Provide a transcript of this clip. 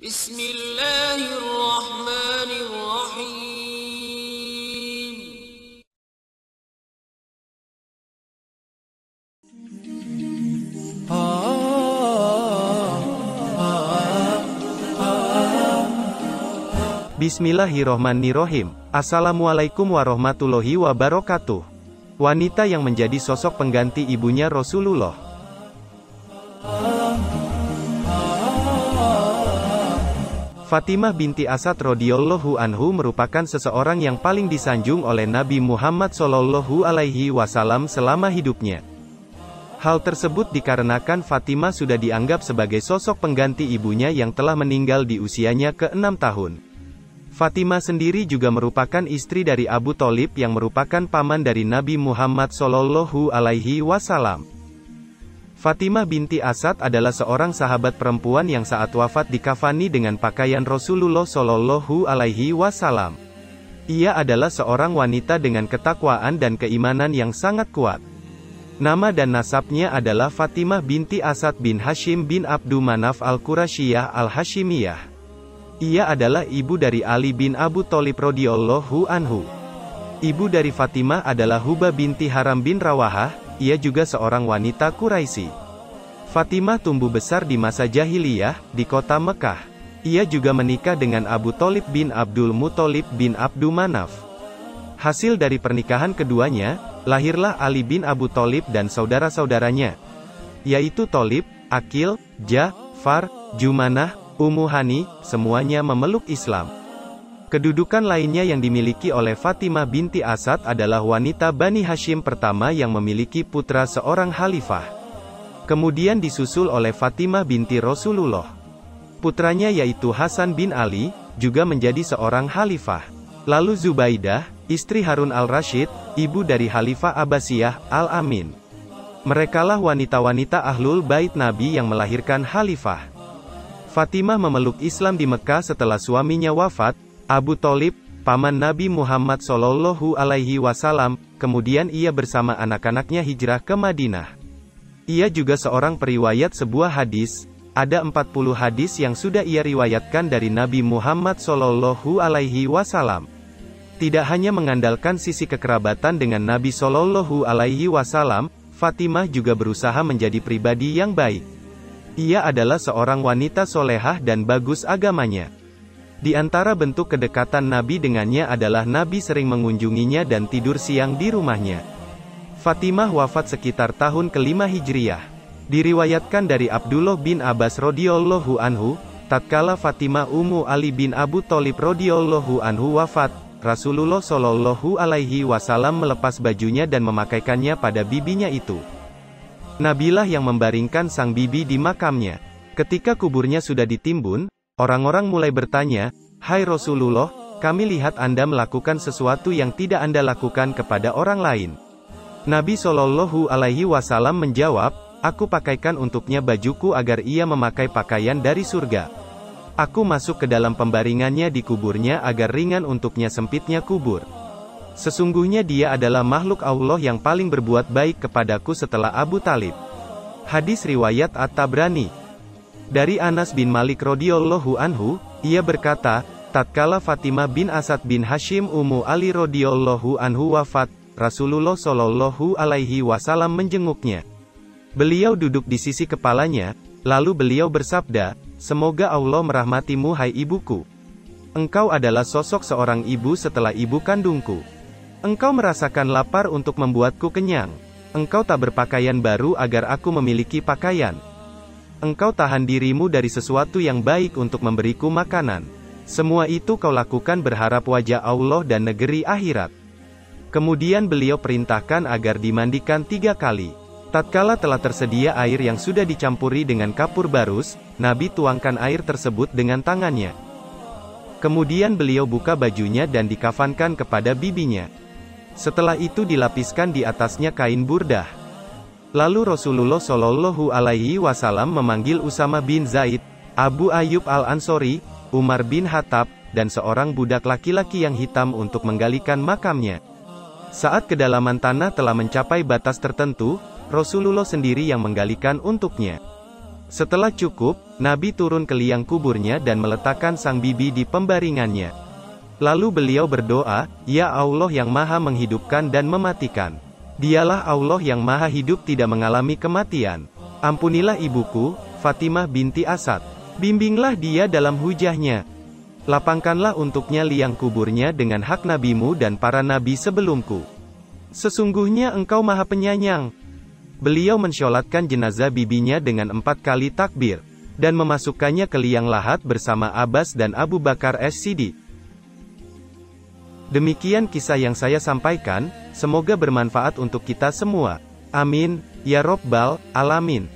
Bismillahirrahmanirrahim. Bismillahirrohmanirrohim. Assalamualaikum warahmatullahi wabarakatuh. Wanita yang menjadi sosok pengganti ibunya Rasulullah. Fatimah binti Asad radhiyallahu anhu merupakan seseorang yang paling disanjung oleh Nabi Muhammad shallallahu alaihi wasallam selama hidupnya. Hal tersebut dikarenakan Fatimah sudah dianggap sebagai sosok pengganti ibunya yang telah meninggal di usianya ke-6 tahun. Fatimah sendiri juga merupakan istri dari Abu Thalib yang merupakan paman dari Nabi Muhammad shallallahu alaihi wasallam. Fatimah binti Asad adalah seorang sahabat perempuan yang saat wafat dikafani dengan pakaian Rasulullah shallallahu alaihi wasallam. Ia adalah seorang wanita dengan ketakwaan dan keimanan yang sangat kuat. Nama dan nasabnya adalah Fatimah binti Asad bin Hashim bin Abdu Manaf al-Qurasyiyah al-Hashimiyah. Ia adalah ibu dari Ali bin Abu Thalib radhiyallahu anhu. Ibu dari Fatimah adalah Hubah binti Haram bin Rawahah, ia juga seorang wanita Quraisy. Fatimah tumbuh besar di masa jahiliyah, di kota Mekah. Ia juga menikah dengan Abu Thalib bin Abdul Muthalib bin Abdu Manaf. Hasil dari pernikahan keduanya, lahirlah Ali bin Abu Thalib dan saudara-saudaranya, yaitu Thalib, Aqil, Ja'far, Jumanah, Ummu Hani, semuanya memeluk Islam. Kedudukan lainnya yang dimiliki oleh Fatimah binti Asad adalah wanita Bani Hashim pertama yang memiliki putra seorang khalifah. Kemudian disusul oleh Fatimah binti Rasulullah. Putranya yaitu Hasan bin Ali, juga menjadi seorang khalifah. Lalu Zubaidah, istri Harun al-Rashid, ibu dari Khalifah Abbasiyah, Al-Amin. Merekalah wanita-wanita Ahlul Bait Nabi yang melahirkan khalifah. Fatimah memeluk Islam di Mekah setelah suaminya wafat, Abu Thalib, paman Nabi Muhammad shallallahu alaihi wasallam, kemudian ia bersama anak-anaknya hijrah ke Madinah. Ia juga seorang periwayat sebuah hadis, ada 40 hadis yang sudah ia riwayatkan dari Nabi Muhammad shallallahu alaihi wasallam. Tidak hanya mengandalkan sisi kekerabatan dengan Nabi shallallahu alaihi wasallam, Fatimah juga berusaha menjadi pribadi yang baik. Ia adalah seorang wanita solehah dan bagus agamanya. Di antara bentuk kedekatan Nabi dengannya adalah Nabi sering mengunjunginya dan tidur siang di rumahnya. Fatimah wafat sekitar tahun ke-5 Hijriyah. Diriwayatkan dari Abdullah bin Abbas radhiyallahu anhu, tatkala Fatimah Ummu Ali bin Abu Thalib radhiyallahu anhu wafat, Rasulullah shallallahu alaihi wasallam melepas bajunya dan memakaikannya pada bibinya itu. Nabilah yang membaringkan sang bibi di makamnya. Ketika kuburnya sudah ditimbun, orang-orang mulai bertanya, "Hai Rasulullah, kami lihat Anda melakukan sesuatu yang tidak Anda lakukan kepada orang lain." Nabi Shallallahu alaihi wasallam menjawab, "Aku pakaikan untuknya bajuku agar ia memakai pakaian dari surga. Aku masuk ke dalam pembaringannya di kuburnya agar ringan untuknya sempitnya kubur. Sesungguhnya dia adalah makhluk Allah yang paling berbuat baik kepadaku setelah Abu Thalib." Hadis riwayat At-Tabrani. Dari Anas bin Malik radhiyallahu anhu, ia berkata, tatkala Fatimah bin Asad bin Hashim Ummu Ali radhiyallahu anhu wafat, Rasulullah shallallahu alaihi wasallam menjenguknya. Beliau duduk di sisi kepalanya, lalu beliau bersabda, "Semoga Allah merahmatimu hai ibuku. Engkau adalah sosok seorang ibu setelah ibu kandungku. Engkau merasakan lapar untuk membuatku kenyang. Engkau tak berpakaian baru agar aku memiliki pakaian. Engkau tahan dirimu dari sesuatu yang baik untuk memberiku makanan. Semua itu kau lakukan berharap wajah Allah dan negeri akhirat." Kemudian beliau perintahkan agar dimandikan 3 kali. Tatkala telah tersedia air yang sudah dicampuri dengan kapur barus, Nabi tuangkan air tersebut dengan tangannya. Kemudian beliau buka bajunya dan dikafankan kepada bibinya. Setelah itu dilapiskan di atasnya kain burdah. Lalu Rasulullah shallallahu alaihi wasallam memanggil Usama bin Zaid, Abu Ayyub al-Ansori, Umar bin Khattab, dan seorang budak laki-laki yang hitam untuk menggalikan makamnya. Saat kedalaman tanah telah mencapai batas tertentu, Rasulullah sendiri yang menggalikan untuknya. Setelah cukup, Nabi turun ke liang kuburnya dan meletakkan sang bibi di pembaringannya. Lalu beliau berdoa, "Ya Allah yang maha menghidupkan dan mematikan. Dialah Allah yang maha hidup tidak mengalami kematian. Ampunilah ibuku, Fatimah binti Asad. Bimbinglah dia dalam hujahnya. Lapangkanlah untuknya liang kuburnya dengan hak nabimu dan para nabi sebelumku. Sesungguhnya engkau maha penyayang." Beliau mensholatkan jenazah bibinya dengan 4 kali takbir, dan memasukkannya ke liang lahat bersama Abbas dan Abu Bakar as-Siddiq. Demikian kisah yang saya sampaikan, semoga bermanfaat untuk kita semua. Amin, ya Robbal Alamin.